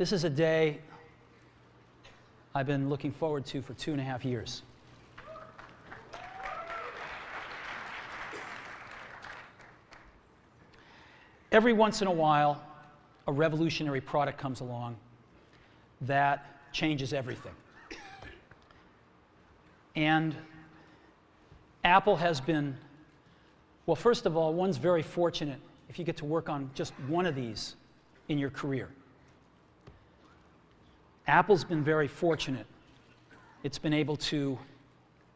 This is a day I've been looking forward to for 2.5 years. Every once in a while, a revolutionary product comes along that changes everything. And Apple has been, well, first of all, one's very fortunate if you get to work on just one of these in your career. Apple's been very fortunate. It's been able to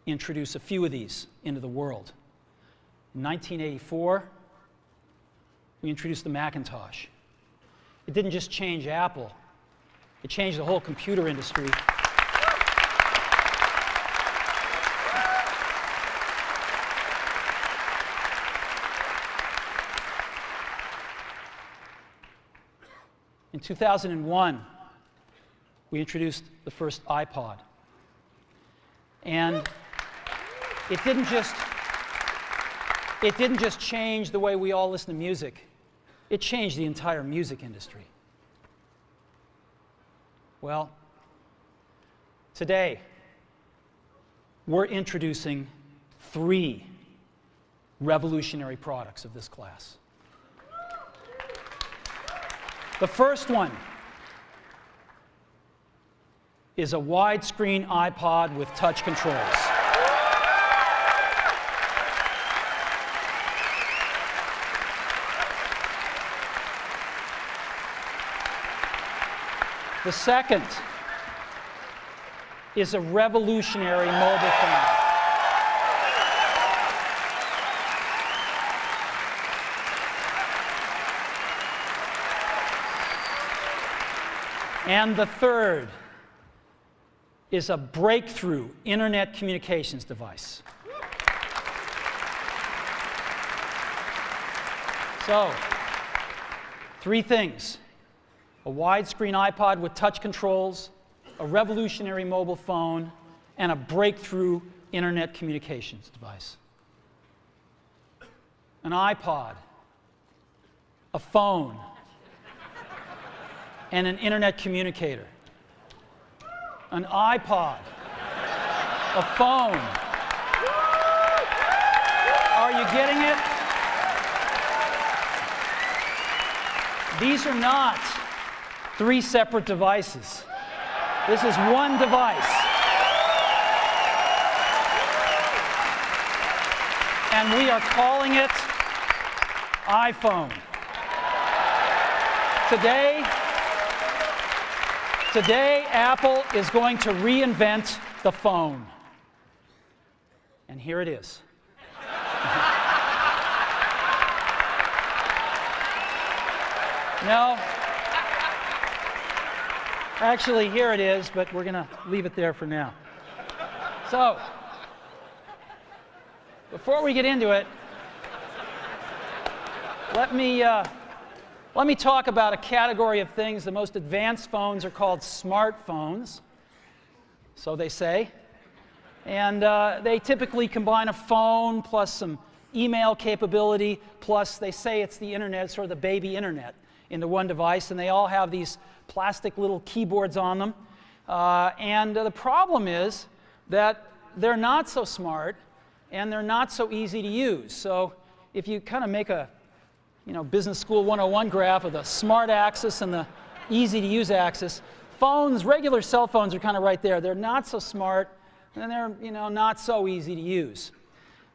introduce a few of these into the world. In 1984, we introduced the Macintosh. It didn't just change Apple, it changed the whole computer industry. In 2001, we introduced the first iPod. And it didn't just change the way we all listen to music. It changed the entire music industry. Well, today, we're introducing 3 revolutionary products of this class. The first one is a widescreen iPod with touch controls. The second is a revolutionary mobile phone. And the third is a breakthrough internet communications device. So, 3 things: a widescreen iPod with touch controls, a revolutionary mobile phone, and a breakthrough internet communications device. An iPod, a phone, and an internet communicator. An iPod, a phone. Are you getting it? These are not 3 separate devices. This is one device. And we are calling it iPhone. Today, Apple is going to reinvent the phone. And here it is. No. Actually, here it is, but we're going to leave it there for now. So, before we get into it, let me talk about a category of things. The most advanced phones are called smartphones, so they say. And they typically combine a phone plus some email capability, plus they say it's the internet, sort of the baby internet, into one device. And they all have these plastic little keyboards on them. And the problem is that they're not so smart and they're not so easy to use. So if you kind of make a Business School 101 graph of the smart axis and the easy to use axis, regular cell phones are kind of right there. They're not so smart and they're not so easy to use.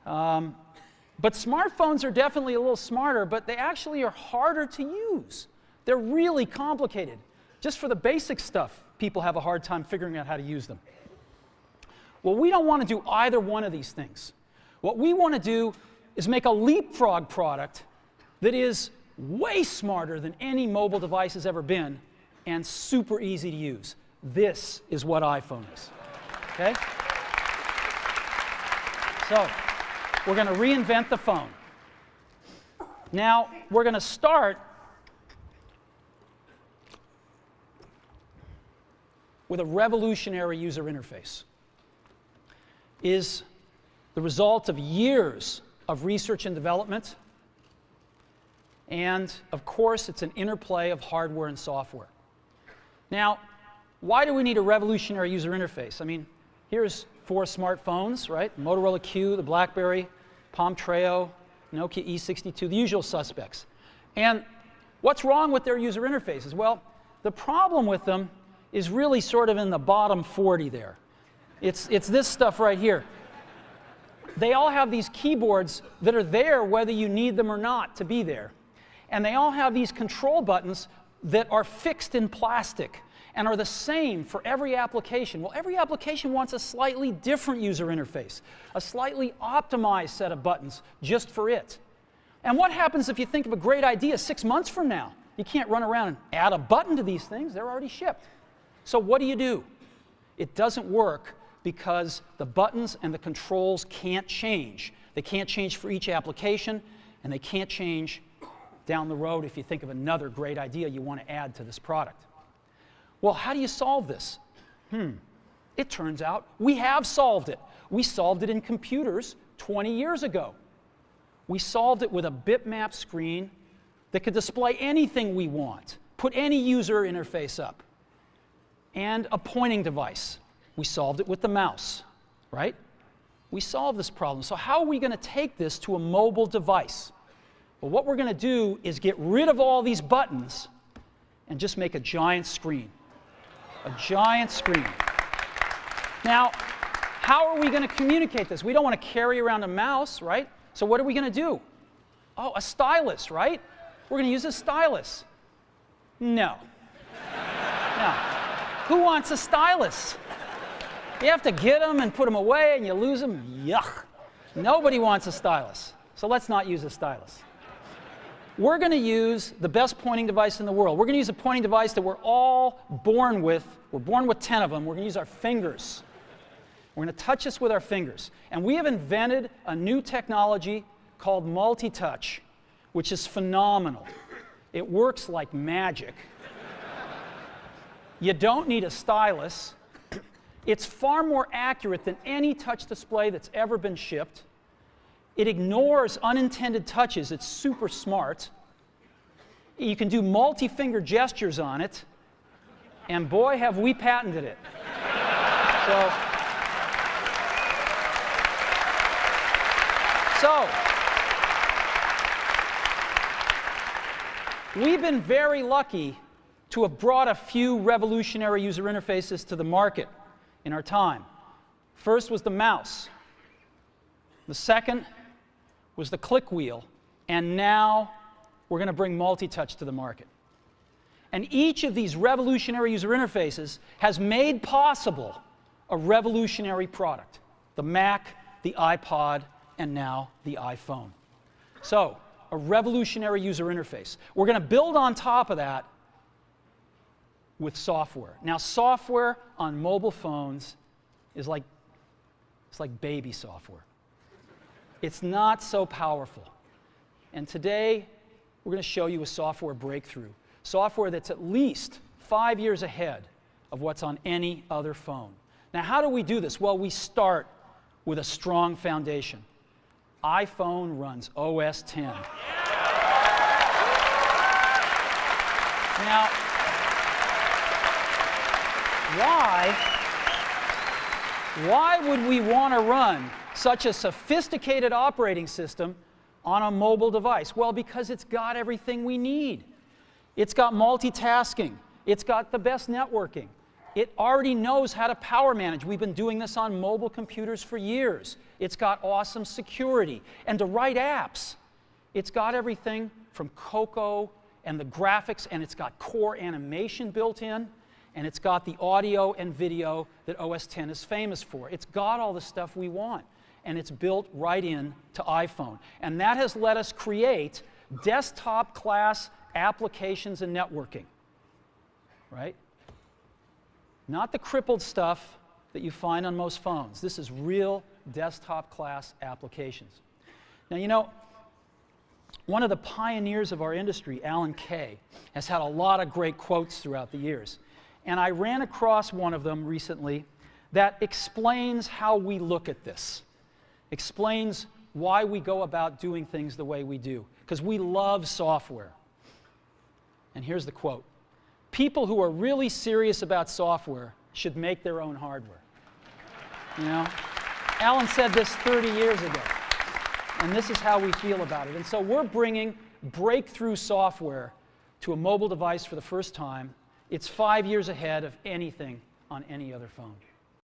But smartphones are definitely a little smarter, but they actually are harder to use. They're really complicated. Just for the basic stuff, people have a hard time figuring out how to use them. Well, we don't want to do either one of these things. What we want to do is make a leapfrog product that is way smarter than any mobile device has ever been and super easy to use. This is what iPhone is. Okay? So, we're going to reinvent the phone. Now, we're going to start with a revolutionary user interface. Is the result of years of research and development. And, of course, it's an interplay of hardware and software. Now, why do we need a revolutionary user interface? I mean, here's 4 smartphones, right? Motorola Q, the BlackBerry, Palm Treo, Nokia E62, the usual suspects. And what's wrong with their user interfaces? Well, the problem with them is really sort of in the bottom 40 there. It's this stuff right here. They all have these keyboards that are there whether you need them or not to be there. And they all have these control buttons that are fixed in plastic and are the same for every application. Well, every application wants a slightly different user interface, a slightly optimized set of buttons just for it. And what happens if you think of a great idea 6 months from now? You can't run around and add a button to these things. They're already shipped. So what do? It doesn't work because the buttons and the controls can't change. They can't change for each application, and they can't change down the road if you think of another great idea you want to add to this product. Well, how do you solve this? It turns out we have solved it. We solved it in computers 20 years ago. We solved it with a bitmap screen that could display anything we want, put any user interface up, and a pointing device. We solved it with the mouse, right? We solved this problem. So how are we going to take this to a mobile device? Well, what we're going to do is get rid of all these buttons and just make a giant screen. A giant screen. Now, how are we going to communicate this? We don't want to carry around a mouse, right? So what are we going to do? Oh, a stylus, right? We're going to use a stylus. No. No. Who wants a stylus? You have to get them and put them away and you lose them. Yuck. Nobody wants a stylus. So let's not use a stylus. We're going to use the best pointing device in the world. We're going to use a pointing device that we're all born with. We're born with 10 of them. We're going to use our fingers. We're going to touch this with our fingers. And we have invented a new technology called multi-touch, which is phenomenal. It works like magic. You don't need a stylus. It's far more accurate than any touch display that's ever been shipped. It ignores unintended touches. It's super smart. You can do multi-finger gestures on it. And boy, have we patented it. So, we've been very lucky to have brought a few revolutionary user interfaces to the market in our time. First was the mouse. The second was the click wheel. And now we're going to bring multi-touch to the market. And each of these revolutionary user interfaces has made possible a revolutionary product. The Mac, the iPod, and now the iPhone. So, a revolutionary user interface. We're going to build on top of that with software. Now, software on mobile phones is like baby software. It's not so powerful. And today, we're going to show you a software breakthrough. Software that's at least 5 years ahead of what's on any other phone. Now, how do we do this? Well, we start with a strong foundation. iPhone runs OS 10. Now, why would we want to run such a sophisticated operating system on a mobile device? Well, because it's got everything we need. It's got multitasking. It's got the best networking. It already knows how to power manage. We've been doing this on mobile computers for years. It's got awesome security. And to write apps, it's got everything from Cocoa and the graphics, and it's got core animation built in, and it's got the audio and video that OS X is famous for. It's got all the stuff we want, and it's built right in to iPhone. And that has let us create desktop-class applications and networking, right? Not the crippled stuff that you find on most phones. This is real desktop-class applications. Now, you know, one of the pioneers of our industry, Alan Kay, has had a lot of great quotes throughout the years. And I ran across one of them recently that explains how we look at this, explains why we go about doing things the way we do, because we love software. And here's the quote. people who are really serious about software should make their own hardware. You know? Alan said this 30 years ago, and this is how we feel about it. And so we're bringing breakthrough software to a mobile device for the first time. It's 5 years ahead of anything on any other phone.